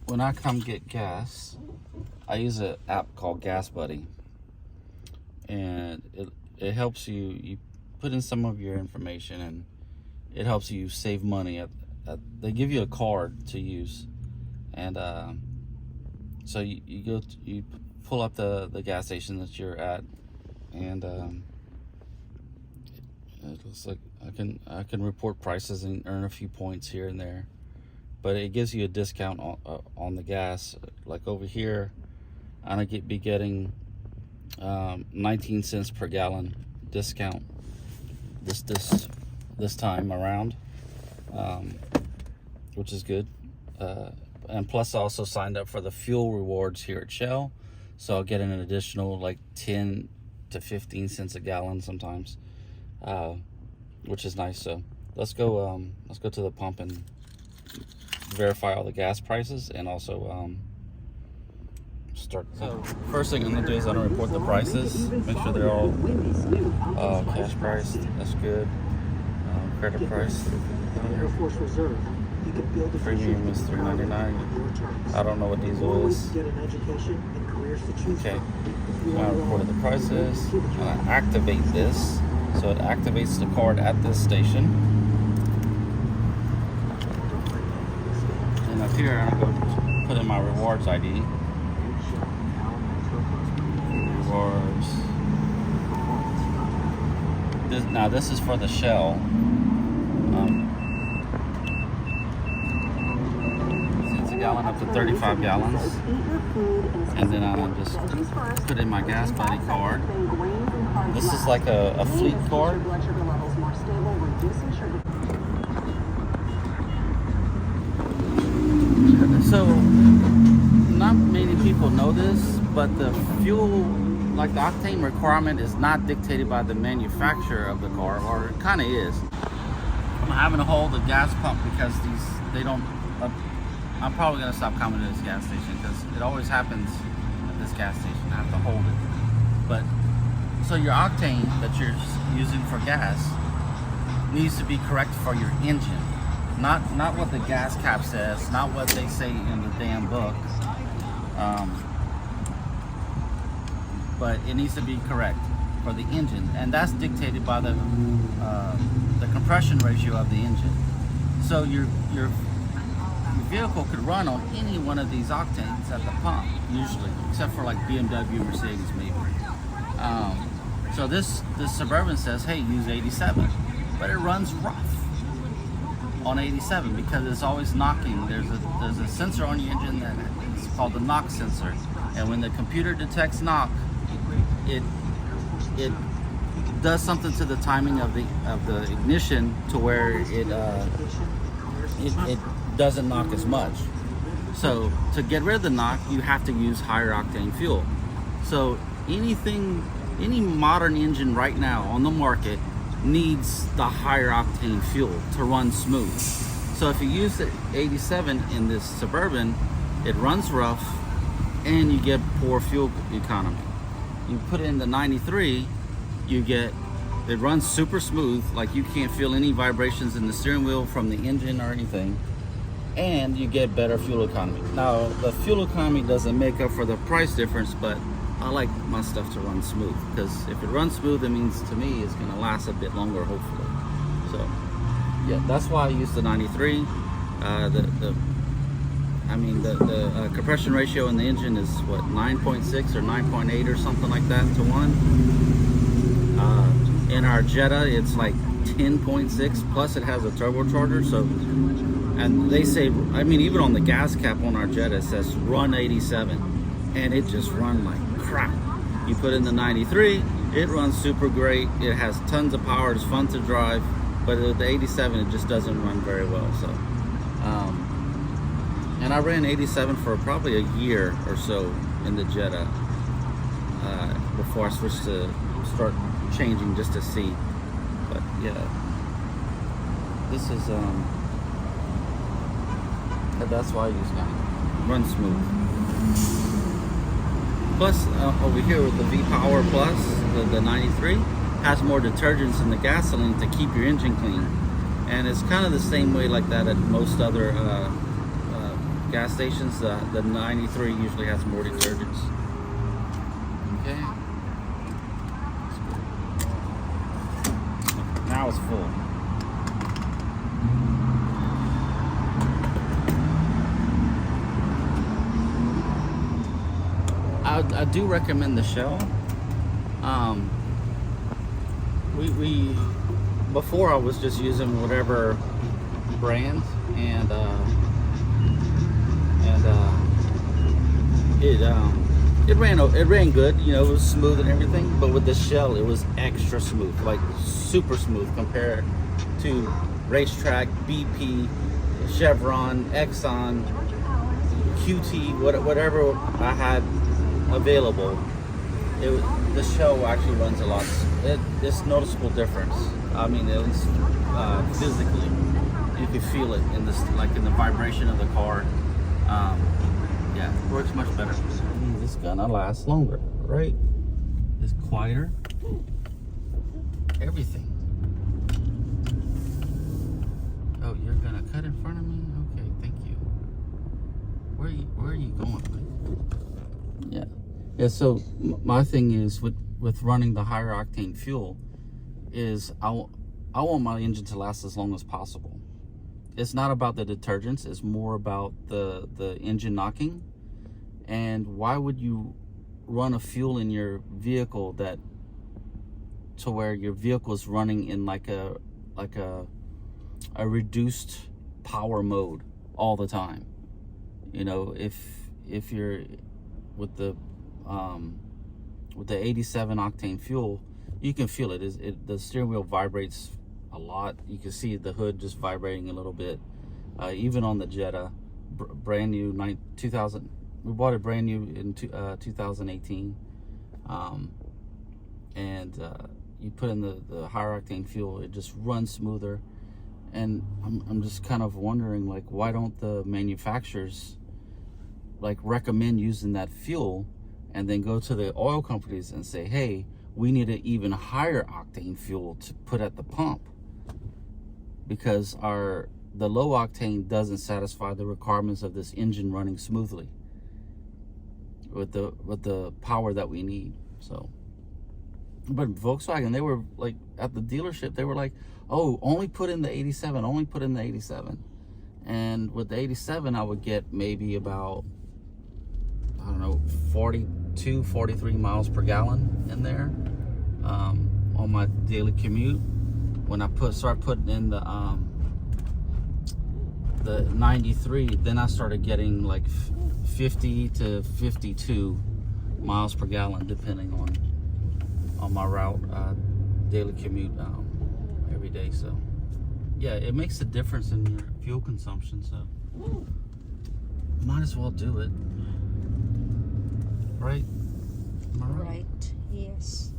when I come get gas, I use an app called Gas Buddy, and it helps you put in some of your information, and it helps you save money. They give you a card to use, and so you pull up the gas station that you're at, and it looks like I can report prices and earn a few points here and there, but it gives you a discount on the gas. Like over here, I'm gonna be getting 19 cents per gallon discount this time around, which is good. And plus, I also signed up for the fuel rewards here at Shell, so I'll get an additional like 10 to 15 cents a gallon sometimes, which is nice. So let's go to the pump and verify all the gas prices, and also start. So first thing I'm gonna do is I'm gonna report the prices, make sure they're all cash priced. That's good. Credit price. Air Force Reserve. You can build a Premium is $3.99. I don't know what diesel is. Get an education and careers to choose. Okay. So I reported the prices. I'm gonna activate this, so it activates the card at this station. And up here, I'm gonna go put in my rewards ID. Rewards. Now this is for the Shell. It's a gallon up to 35 gallons. And then I'll just put in my Gas Buddy card. This is like a fleet card. So, not many people know this, but the fuel, like the octane requirement, is not dictated by the manufacturer of the car, or it kind of is. I'm having to hold the gas pump because they don't. I'm probably gonna stop coming to this gas station because it always happens at this gas station. I have to hold it. But so your octane that you're using for gas needs to be correct for your engine, not what the gas cap says, not what they say in the damn book. But it needs to be correct for the engine, and that's dictated by the compression ratio of the engine. So your vehicle could run on any one of these octanes at the pump, usually, except for like BMW, Mercedes, maybe. So this Suburban says, hey, use 87, but it runs rough on 87 because it's always knocking. There's a sensor on your engine that is called the knock sensor, and when the computer detects knock, it does something to the timing of the ignition to where it doesn't knock as much. So to get rid of the knock, you have to use higher octane fuel. So any modern engine right now on the market needs the higher octane fuel to run smooth. So if you use the 87 in this Suburban, it runs rough and you get poor fuel economy. You put in the 93, it runs super smooth, like you can't feel any vibrations in the steering wheel from the engine or anything, and you get better fuel economy. Now, the fuel economy doesn't make up for the price difference, but I like my stuff to run smooth, because if it runs smooth, it means to me it's gonna last a bit longer, hopefully. So, yeah, that's why I use the 93. The compression ratio in the engine is what, 9.6 or 9.8 or something like that to 1. In our Jetta, it's like 10.6, plus it has a turbocharger. So, and they say, I mean, even on the gas cap on our Jetta, it says run 87, and it just runs like crap. You put in the 93, it runs super great. It has tons of power. It's fun to drive, but with the 87, it just doesn't run very well. So. And I ran 87 for probably a year or so in the Jetta before I switched to start changing just to see. But yeah, this is that's why I use now. Run smooth. Plus over here with the VPower Plus, the 93 has more detergents in the gasoline to keep your engine clean, and it's kind of the same way like that at most other gas stations, the 93 usually has more detergents. Okay. Now it's full. I do recommend the Shell. We before I was just using whatever brand, and it ran good. You know, it was smooth and everything. But with the Shell, it was extra smooth, like super smooth compared to Racetrack, BP, Chevron, Exxon, QT, whatever I had available. The Shell actually runs a lot. It's noticeable difference. I mean, at least physically, you can feel it in this, like in the vibration of the car. Yeah, it works much better. This gonna last longer, right? It's quieter. Everything. Oh, you're gonna cut in front of me? Okay, thank you. Where are you going, please? Yeah. Yeah, so my thing is with running the higher octane fuel is I want my engine to last as long as possible. It's not about the detergents, it's more about the engine knocking. And why would you run a fuel in your vehicle to where your vehicle is running in like a reduced power mode all the time? You know, if you're with the 87 octane fuel, you can feel it. The steering wheel vibrates a lot. You can see the hood just vibrating a little bit. Even on the Jetta, brand new 2000. We bought it brand new in 2018, and you put in the higher octane fuel, it just runs smoother. And I'm just kind of wondering, like, why don't the manufacturers like recommend using that fuel, and then go to the oil companies and say, hey, we need an even higher octane fuel to put at the pump, because the low octane doesn't satisfy the requirements of this engine running smoothly with the power that we need. So, but Volkswagen, they were like, at the dealership, they were like, oh, only put in the 87, only put in the 87. And with the 87, I would get maybe about, I don't know, 42, 43 miles per gallon in there on my daily commute. When I start putting in the 93, then I started getting like 50 to 52 miles per gallon, depending on my route, daily commute every day. So yeah, it makes a difference in your fuel consumption, so might as well do it, right? Am I right? Right, yes.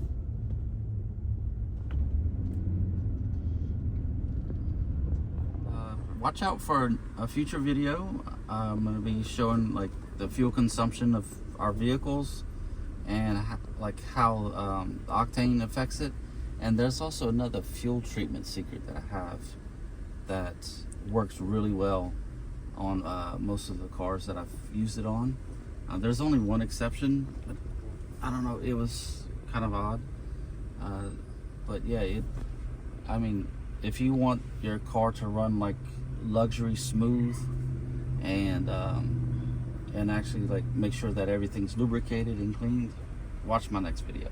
Watch out for a future video. I'm going to be showing like the fuel consumption of our vehicles and how the octane affects it. And there's also another fuel treatment secret that I have that works really well on most of the cars that I've used it on. There's only one exception, but I don't know, it was kind of odd. But yeah, I mean, if you want your car to run like luxury smooth and actually like make sure that everything's lubricated and cleaned, watch my next video.